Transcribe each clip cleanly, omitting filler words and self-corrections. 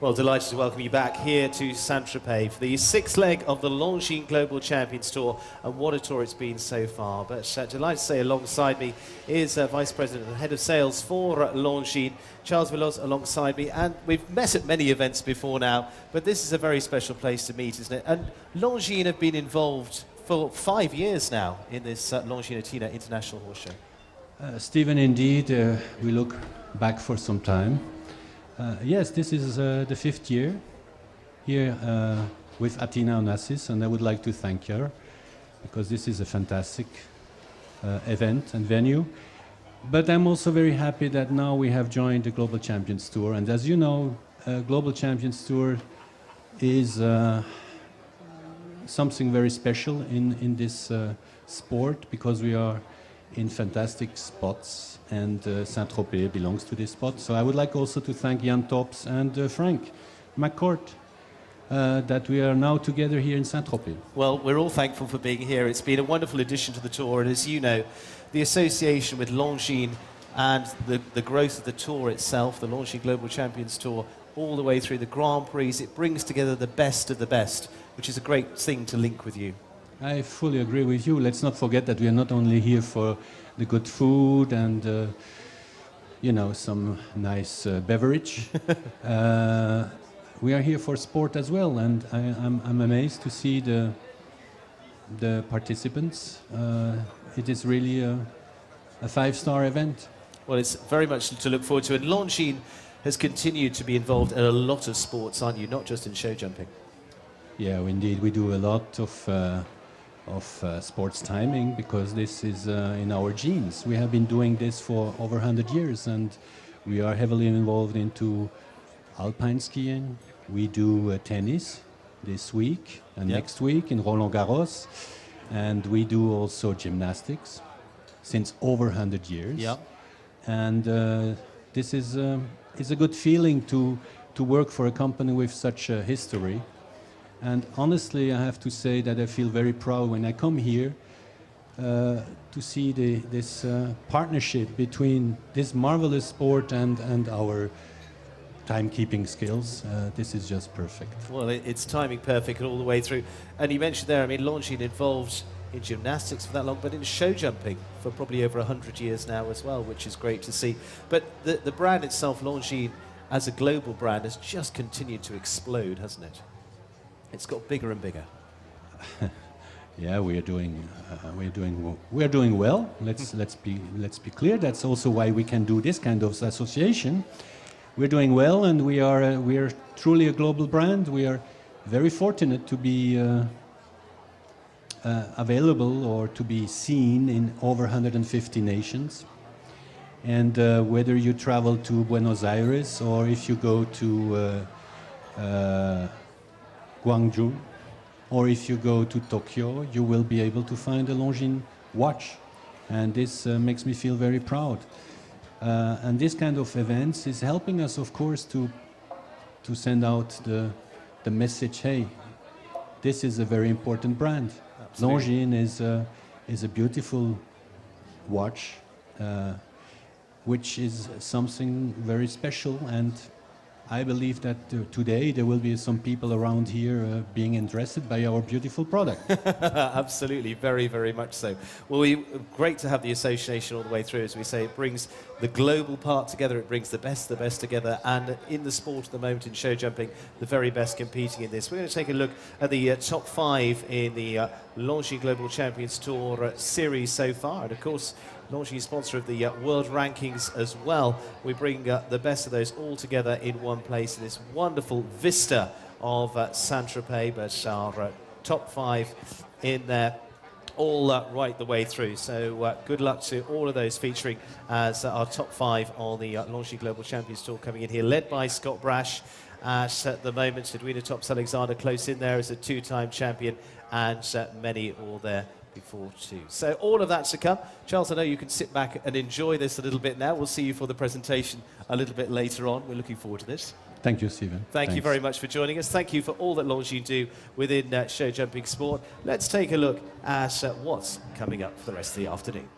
Well, delighted to welcome you back here to Tropez for the sixth leg of the Longines Global Champions Tour, and what a tour it's been so far. But delighted to say alongside me is Vice President and Head of Sales for Longines, Charles Villos, alongside me, and we've met at many events before now, but this is a very special place to meet, isn't it? And Longines have been involved for 5 years now in this Longines International Horse Show. Stephen, indeed, we look back for some time. Yes, this is the 5th year here with Athena Onassis, and I would like to thank her because this is a fantastic event and venue. But I'm also very happy that now we have joined the Global Champions Tour, and as you know, Global Champions Tour is something very special in this sport because we are in fantastic spots, and Tropez belongs to this spot. So I would like also to thank Jan Tops and Frank McCourt that we are now together here in Tropez. Well, we're all thankful for being here. It's been a wonderful addition to the tour, and as you know, the association with Longines and the growth of the tour itself, the Longines Global Champions Tour, all the way through the Grand Prix, it brings together the best of the best, which is a great thing to link with you. I fully agree with you. Let's not forget that we are not only here for the good food and you know, some nice beverage. We are here for sport as well, and I'm amazed to see the participants. It is really a 5-star event. Well, it's very much to look forward to, and Longines has continued to be involved in a lot of sports, aren't you? Not just in show jumping. Yeah, indeed, we do a lot of sports timing because this is in our genes. We have been doing this for over 100 years, and we are heavily involved into alpine skiing. We do tennis this week and next week in Roland Garros, and we do also gymnastics since over 100 years. Yeah. And this is a good feeling to work for a company with such a history. And honestly, I have to say that I feel very proud when I come here to see this partnership between this marvelous sport and our timekeeping skills. This is just perfect. Well, it's timing perfect all the way through. And you mentioned there, I mean, Longines involved in gymnastics for that long, but in show jumping for probably over 100 years now as well, which is great to see. But the brand itself, Longines, as a global brand, has just continued to explode, hasn't it? It's got bigger and bigger. Yeah, we are doing well. Let's be clear. That's also why we can do this kind of association. We're doing well, and we are truly a global brand. We are very fortunate to be available or to be seen in over 150 nations. And whether you travel to Buenos Aires or if you go to Guangzhou, or if you go to Tokyo, you will be able to find a Longines watch, and this makes me feel very proud. And this kind of events is helping us, of course, to send out the message: hey, this is a very important brand. Absolutely. Longines is a beautiful watch, which is something very special, and I believe that today there will be some people around here being interested by our beautiful product. Absolutely, very, very much so. Well, great to have the association all the way through. As we say, it brings the global part together, it brings the best together, and in the sport at the moment in show jumping, the very best competing in this. We're going to take a look at the top 5 in the Longines Global Champions Tour series so far, and of course, Longines sponsor of the world rankings as well. We bring the best of those all together in one place in this wonderful vista of Tropez, but our top 5 in there all right the way through. So good luck to all of those featuring as our top 5 on the Longines Global Champions Tour coming in here, led by Scott Brash at the moment. Edwina Tops Alexander close in there as a 2-time champion, and many all there before too. So all of that to come. Charles, I know you can sit back and enjoy this a little bit now. We'll see you for the presentation a little bit later on. We're looking forward to this. Thank you, Stephen. Thank you very much for joining us. Thank you for all that Longines do within show jumping sport. Let's take a look at what's coming up for the rest of the afternoon.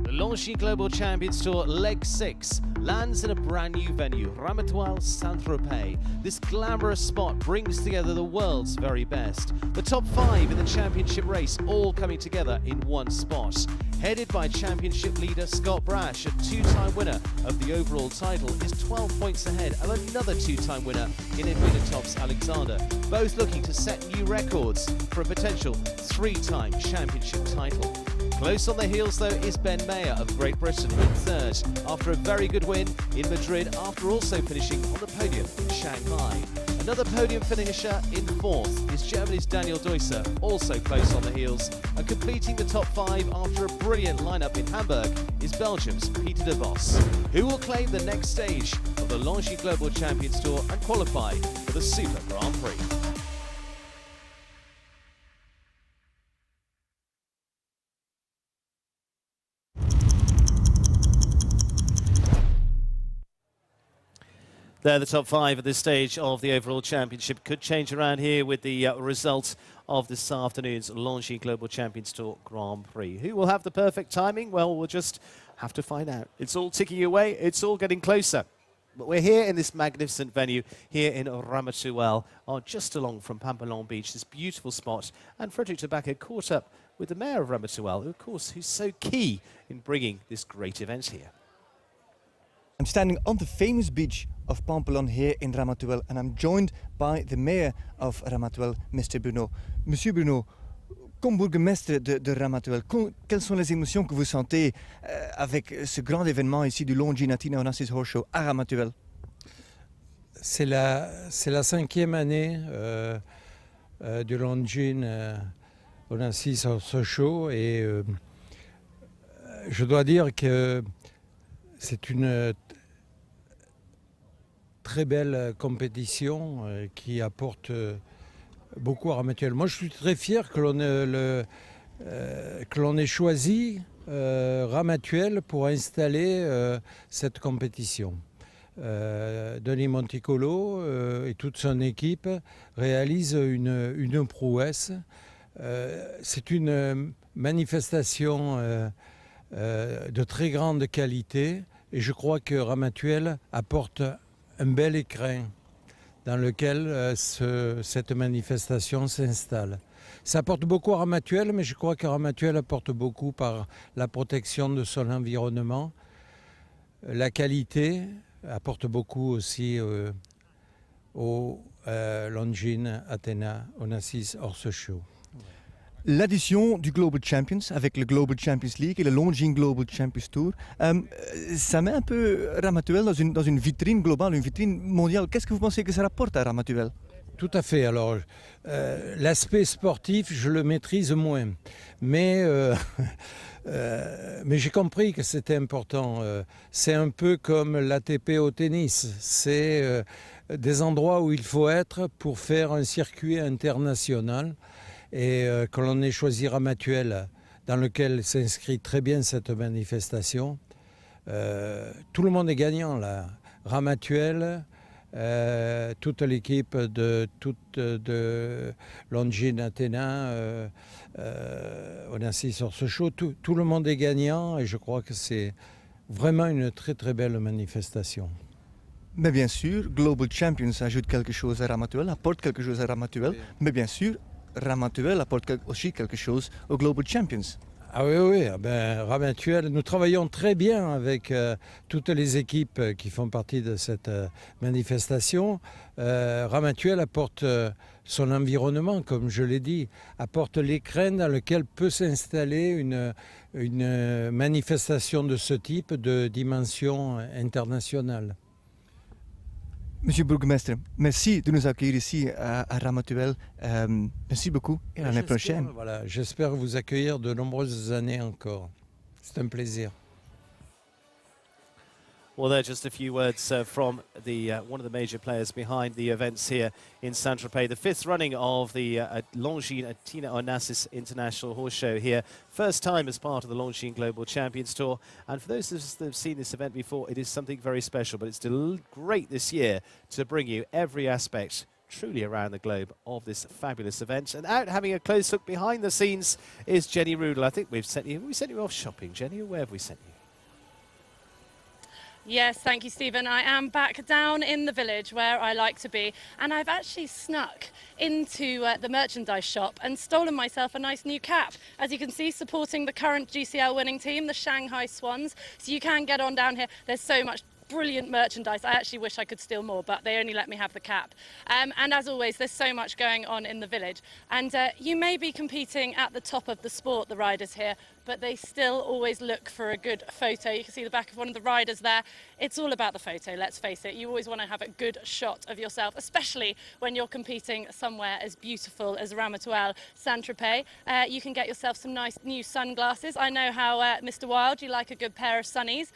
The Longines Global Champions Tour Leg 6 lands in a brand new venue, Ramatuelle Saint-Tropez. This glamorous spot brings together the world's very best. The top 5 in the championship race all coming together in one spot. Headed by championship leader Scott Brash, a 2-time winner of the overall title, is 12 points ahead of another 2-time winner in Tops Alexander, both looking to set new records for a potential 3-time championship title. Close on the heels, though, is Ben Mayer of Great Britain in third, after a very good win in Madrid, after also finishing on the podium in Shanghai. Another podium finisher in fourth is Germany's Daniel Deusser, also close on the heels, and completing the top 5 after a brilliant lineup in Hamburg is Belgium's Peter de Vos, who will claim the next stage of the Longines Global Champions Tour and qualify for the Super Grand Prix. They're the top 5 at this stage of the overall championship. Could change around here with the result of this afternoon's Longines Global Champions Tour Grand Prix. Who will have the perfect timing? Well, we'll just have to find out. It's all ticking away. It's all getting closer. But we're here in this magnificent venue here in Ramatuelle, just along from Pampelon Beach, this beautiful spot. And Frederick Tobacco caught up with the mayor of Ramatuelle, who, of course, who's so key in bringing this great event here. I'm standing on the famous beach of Pampelon here in Ramatuelle, and I'm joined by the mayor of Ramatuelle, Mr. Bruno. Monsieur Bruno, comme bourgmestre de Ramatuelle, quelles sont les émotions que vous sentez avec ce grand événement ici du Longines Athena Onassis Horse Show à Ramatuelle? C'est la 5e année du Longines Onassis Horse Show, et je dois dire que c'est une très belle compétition qui apporte beaucoup à Ramatuelle. Moi, je suis très fier que l'on ait choisi Ramatuelle pour installer cette compétition. Denis Monticolo et toute son équipe réalisent une prouesse. C'est une manifestation de très grande qualité, et je crois que Ramatuelle apporte un bel écrin dans lequel cette manifestation s'installe. Ça apporte beaucoup à Ramatuelle, mais je crois que Ramatuelle apporte beaucoup par la protection de son environnement. La qualité apporte beaucoup aussi au Longines Athena Onassis Horse Show. L'addition du Global Champions avec le Global Champions League et le Longines Global Champions Tour, ça met un peu Ramatuelle dans une vitrine globale, une vitrine mondiale. Qu'est-ce que vous pensez que ça rapporte à Ramatuelle? Tout à fait. Alors, l'aspect sportif, je le maîtrise moins. Mais j'ai compris que c'était important. C'est un peu comme l'ATP au tennis. C'est des endroits où il faut être pour faire un circuit international. Et que l'on ait choisi Ramatuelle, dans lequel s'inscrit très bien cette manifestation. Tout le monde est gagnant là. Ramatuelle, toute l'équipe de Longines Athena, Onassis Horse Show, tout le monde est gagnant, et je crois que c'est vraiment une très très belle manifestation. Mais bien sûr, Global Champions ajoute quelque chose à Ramatuelle, apporte quelque chose à Ramatuelle, oui. Mais bien sûr, Ramatuelle apporte aussi quelque chose aux Global Champions. Ah oui, Ramatuelle, nous travaillons très bien avec toutes les équipes qui font partie de cette manifestation. Ramatuelle apporte son environnement, comme je l'ai dit, apporte l'écrin dans lequel peut s'installer une manifestation de ce type de dimension internationale. Monsieur Bourgmestre, merci de nous accueillir ici à Ramatuelle. Merci beaucoup et à l'année prochaine. Voilà, j'espère vous accueillir de nombreuses années encore. C'est un plaisir. Well, there are just a few words from one of the major players behind the events here in Saint-Tropez. The 5th running of the Longines Athena Onassis International Horse Show here. First time as part of the Longines Global Champions Tour. And for those that have seen this event before, it is something very special. But it's still great this year to bring you every aspect truly around the globe of this fabulous event. And out having a close look behind the scenes is Jenny Rudel. I think we sent you off shopping, Jenny, or where have we sent you? Yes, thank you, Stephen. I am back down in the village where I like to be, and I've actually snuck into the merchandise shop and stolen myself a nice new cap. As you can see, supporting the current GCL winning team, the Shanghai Swans. So you can get on down here. There's so much brilliant merchandise. I actually wish I could steal more, but they only let me have the cap. And as always, there's so much going on in the village. And you may be competing at the top of the sport, the riders here, but they still always look for a good photo. You can see the back of one of the riders there. It's all about the photo, let's face it. You always want to have a good shot of yourself, especially when you're competing somewhere as beautiful as Ramatuelle, Saint-Tropez. You can get yourself some nice new sunglasses. I know how, Mr. Wild, you like a good pair of sunnies.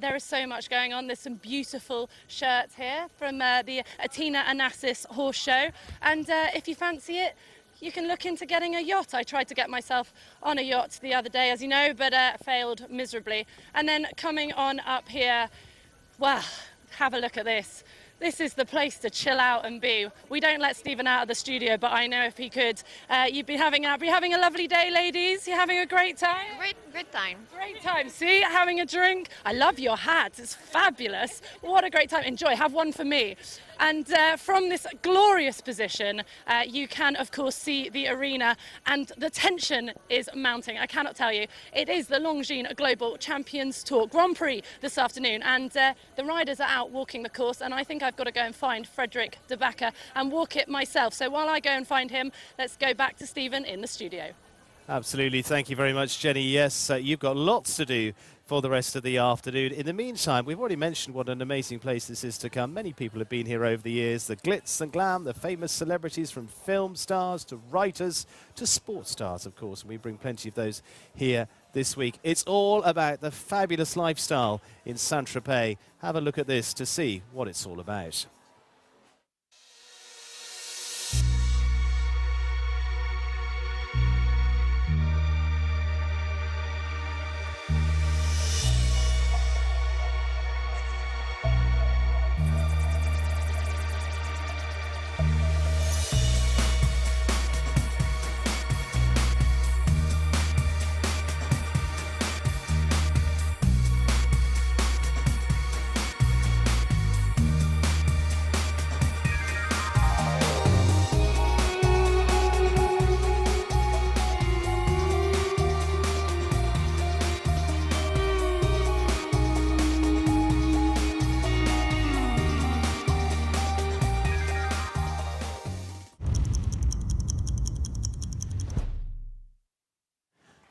There is so much going on. There's some beautiful shirts here from the Athena Onassis horse show. And if you fancy it, you can look into getting a yacht. I tried to get myself on a yacht the other day, as you know, but failed miserably. And then coming on up here, well, have a look at this. This is the place to chill out and be. We don't let Stephen out of the studio, but I know if he could, you'd be having a lovely day, ladies. You're having a great time? Great time. Great time. See, having a drink. I love your hat. It's fabulous. What a great time. Enjoy. Have one for me. And from this glorious position, you can, of course, see the arena, and the tension is mounting. I cannot tell you. It is the Longines Global Champions Tour Grand Prix this afternoon, and the riders are out walking the course, and I think I've got to go and find Frederick de Backer and walk it myself. So while I go and find him, let's go back to Stephen in the studio. Absolutely. Thank you very much, Jenny. Yes, you've got lots to do for the rest of the afternoon. In the meantime, we've already mentioned what an amazing place this is to come. Many people have been here over the years. The glitz and glam, the famous celebrities from film stars to writers to sports stars, of course. And we bring plenty of those here this week. It's all about the fabulous lifestyle in Saint-Tropez. Have a look at this to see what it's all about.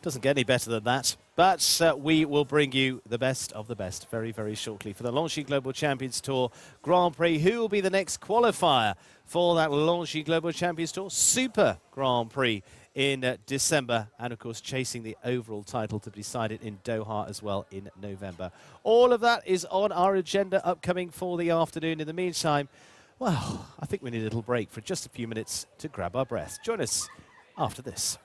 Doesn't get any better than that, but we will bring you the best of the best very, very shortly for the Longines Global Champions Tour Grand Prix. Who will be the next qualifier for that Longines Global Champions Tour Super Grand Prix in December, and of course chasing the overall title to be decided in Doha as well in November. All of that is on our agenda upcoming for the afternoon. In the meantime, well, I think we need a little break for just a few minutes to grab our breath. Join us after this.